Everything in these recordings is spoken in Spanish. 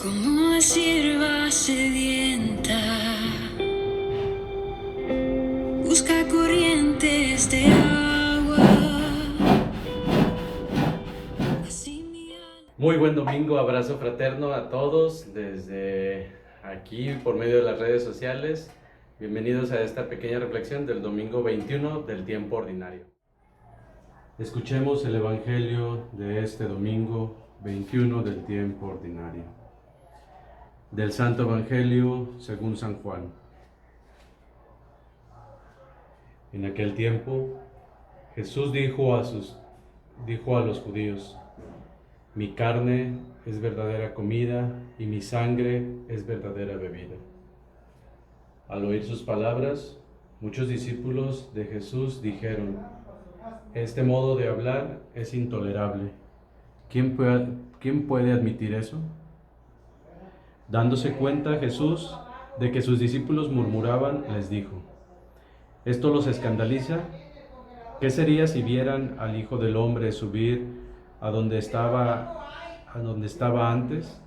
como sierva sedienta, busca corrientes de agua. Así mi alma. Muy buen domingo, abrazo fraterno a todos desde aquí por medio de las redes sociales. Bienvenidos a esta pequeña reflexión del domingo 21 del tiempo ordinario. Escuchemos el Evangelio de este domingo 21 del tiempo ordinario. Del Santo Evangelio según San Juan. En aquel tiempo, Jesús dijo a los judíos: mi carne es verdadera comida y mi sangre es verdadera bebida. Al oír sus palabras, muchos discípulos de Jesús dijeron: este modo de hablar es intolerable. ¿Quién puede admitir eso? Dándose cuenta Jesús de que sus discípulos murmuraban, les dijo: ¿esto los escandaliza? ¿Qué sería si vieran al Hijo del Hombre subir a donde estaba antes?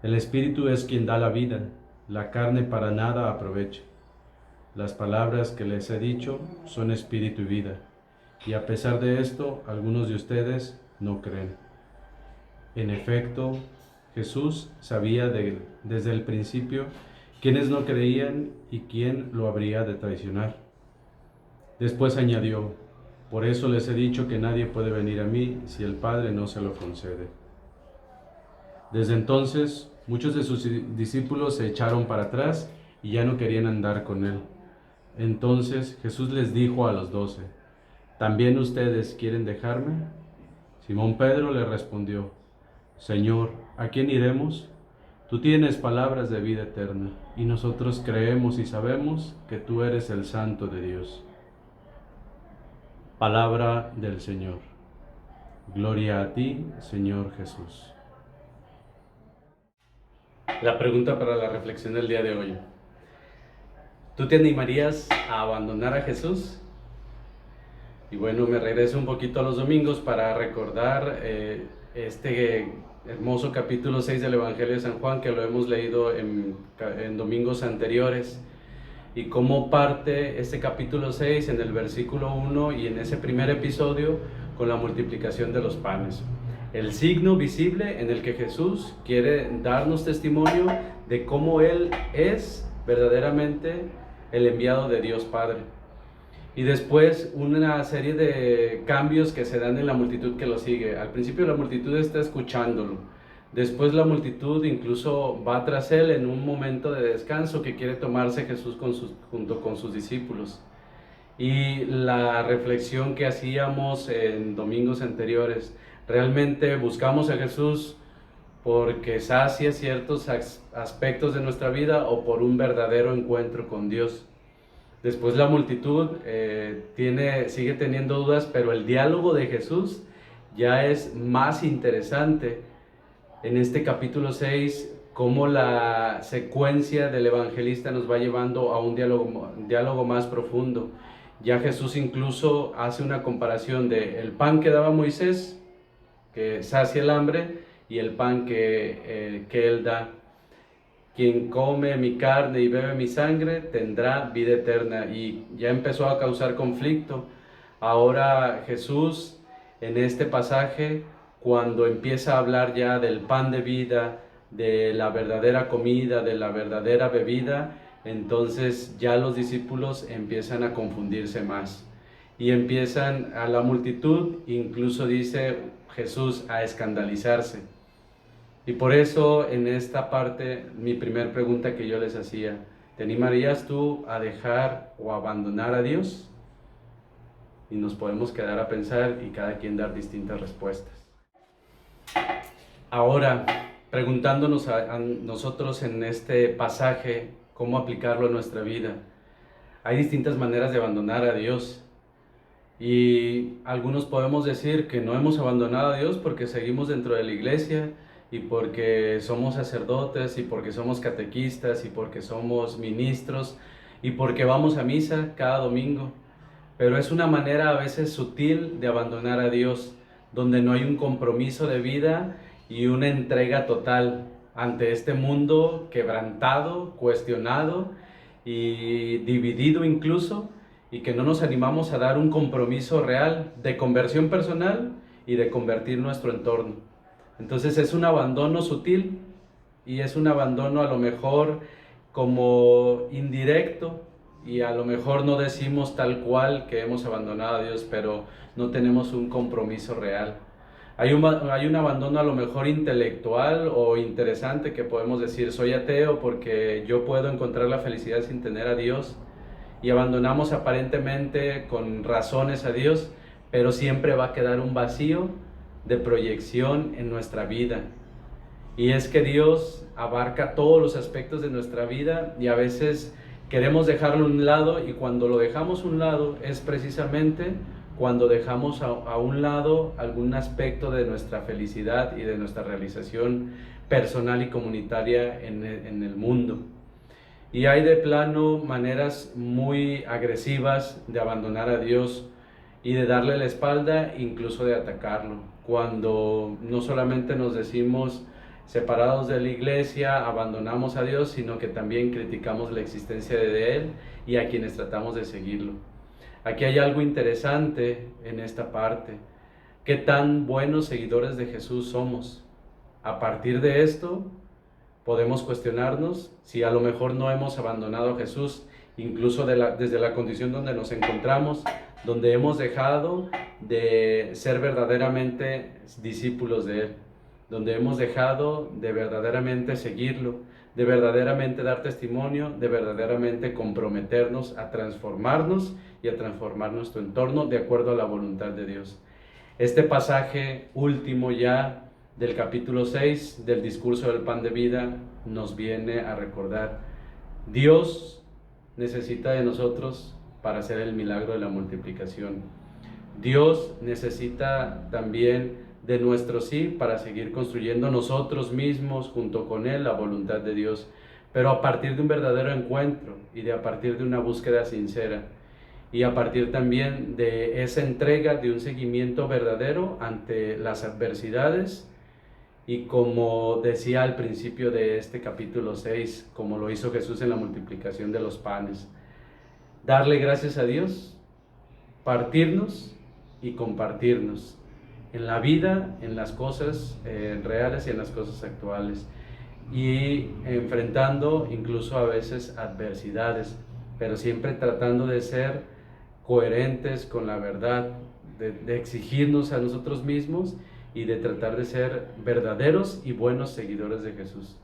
El Espíritu es quien da la vida, la carne para nada aprovecha. Las palabras que les he dicho son espíritu y vida, y a pesar de esto, algunos de ustedes no creen. En efecto, Jesús sabía desde el principio quiénes no creían y quién lo habría de traicionar. Después añadió: por eso les he dicho que nadie puede venir a mí si el Padre no se lo concede. Desde entonces, muchos de sus discípulos se echaron para atrás y ya no querían andar con él. Entonces Jesús les dijo a los 12: ¿también ustedes quieren dejarme? Simón Pedro le respondió: Señor, ¿a quién iremos? Tú tienes palabras de vida eterna, y nosotros creemos y sabemos que tú eres el Santo de Dios. Palabra del Señor. Gloria a ti, Señor Jesús. La pregunta para la reflexión del día de hoy: ¿tú te animarías a abandonar a Jesús? Y bueno, me regreso un poquito a los domingos para recordar este hermoso capítulo 6 del Evangelio de San Juan, que lo hemos leído en domingos anteriores, y cómo parte este capítulo 6 en el versículo 1 y en ese primer episodio con la multiplicación de los panes. El signo visible en el que Jesús quiere darnos testimonio de cómo Él es verdaderamente el enviado de Dios Padre. Y después una serie de cambios que se dan en la multitud que lo sigue. Al principio la multitud está escuchándolo. Después la multitud incluso va tras él en un momento de descanso que quiere tomarse Jesús junto con sus discípulos. Y la reflexión que hacíamos en domingos anteriores: ¿realmente buscamos a Jesús porque sacia ciertos aspectos de nuestra vida o por un verdadero encuentro con Dios? Después la multitud sigue teniendo dudas, pero el diálogo de Jesús ya es más interesante. En este capítulo 6, cómo la secuencia del evangelista nos va llevando a un diálogo más profundo. Ya Jesús incluso hace una comparación de el pan que daba Moisés, que sacia el hambre, y el pan que Él da. Quien come mi carne y bebe mi sangre tendrá vida eterna. Y ya empezó a causar conflicto. Ahora Jesús, en este pasaje, cuando empieza a hablar ya del pan de vida, de la verdadera comida, de la verdadera bebida, entonces ya los discípulos empiezan a confundirse más. Y empiezan a la multitud, incluso dice Jesús, a escandalizarse. Y por eso en esta parte, mi primer pregunta que yo les hacía: ¿te animarías tú a dejar o abandonar a Dios? Y nos podemos quedar a pensar y cada quien dar distintas respuestas. Ahora, preguntándonos a nosotros en este pasaje cómo aplicarlo a nuestra vida. Hay distintas maneras de abandonar a Dios. Y algunos podemos decir que no hemos abandonado a Dios porque seguimos dentro de la iglesia, y porque somos sacerdotes, y porque somos catequistas, y porque somos ministros, y porque vamos a misa cada domingo. Pero es una manera a veces sutil de abandonar a Dios, donde no hay un compromiso de vida y una entrega total ante este mundo quebrantado, cuestionado y dividido incluso, y que no nos animamos a dar un compromiso real de conversión personal y de convertir nuestro entorno. Entonces es un abandono sutil y es un abandono a lo mejor como indirecto, y a lo mejor no decimos tal cual que hemos abandonado a Dios, pero no tenemos un compromiso real. Hay un abandono a lo mejor intelectual o interesante, que podemos decir soy ateo porque yo puedo encontrar la felicidad sin tener a Dios, y abandonamos aparentemente con razones a Dios, pero siempre va a quedar un vacío de proyección en nuestra vida. Y es que Dios abarca todos los aspectos de nuestra vida, y a veces queremos dejarlo a un lado, y cuando lo dejamos a un lado es precisamente cuando dejamos a un lado algún aspecto de nuestra felicidad y de nuestra realización personal y comunitaria en el mundo. Y hay de plano maneras muy agresivas de abandonar a Dios y de darle la espalda, incluso de atacarlo. Cuando no solamente nos decimos separados de la iglesia, abandonamos a Dios, sino que también criticamos la existencia de Él y a quienes tratamos de seguirlo. Aquí hay algo interesante en esta parte. ¿Qué tan buenos seguidores de Jesús somos? A partir de esto podemos cuestionarnos si a lo mejor no hemos abandonado a Jesús, incluso desde la condición donde nos encontramos, donde hemos dejado de ser verdaderamente discípulos de Él, donde hemos dejado de verdaderamente seguirlo, de verdaderamente dar testimonio, de verdaderamente comprometernos a transformarnos y a transformar nuestro entorno de acuerdo a la voluntad de Dios. Este pasaje último ya del capítulo 6 del discurso del pan de vida nos viene a recordar: Dios necesita de nosotros para hacer el milagro de la multiplicación. Dios necesita también de nuestro sí para seguir construyendo nosotros mismos junto con Él la voluntad de Dios, pero a partir de un verdadero encuentro y a partir de una búsqueda sincera, y a partir también de esa entrega, de un seguimiento verdadero ante las adversidades. Y como decía al principio de este capítulo 6, como lo hizo Jesús en la multiplicación de los panes, darle gracias a Dios, partirnos y compartirnos en la vida, en las cosas reales y en las cosas actuales, y enfrentando incluso a veces adversidades, pero siempre tratando de ser coherentes con la verdad, de exigirnos a nosotros mismos y de tratar de ser verdaderos y buenos seguidores de Jesús.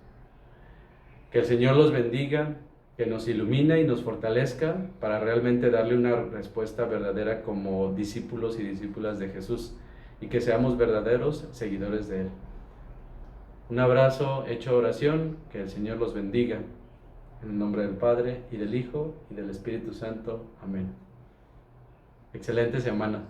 Que el Señor los bendiga, que nos ilumine y nos fortalezca para realmente darle una respuesta verdadera como discípulos y discípulas de Jesús, y que seamos verdaderos seguidores de Él. Un abrazo hecho oración, que el Señor los bendiga. En el nombre del Padre, y del Hijo, y del Espíritu Santo. Amén. Excelente semana.